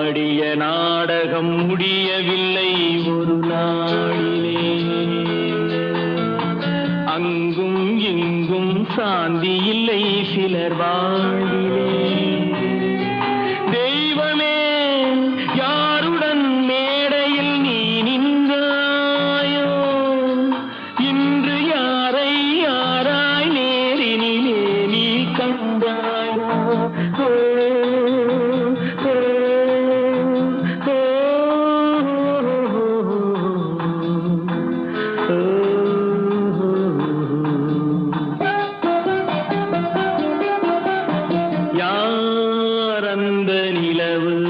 ஆடிய நாடகம் முடியவில்லை ஒரு நாளிலே. அங்கும் இங்கும் சாந்தி இல்லை சிலர் வாழ்விலே. தெய்வமே யாருடன் மேடையில் நீ நின்றாயோ, இன்று யாரை யாராய் நேரினிலே நீ கண்டாயோ. யார் அந்த நிலவு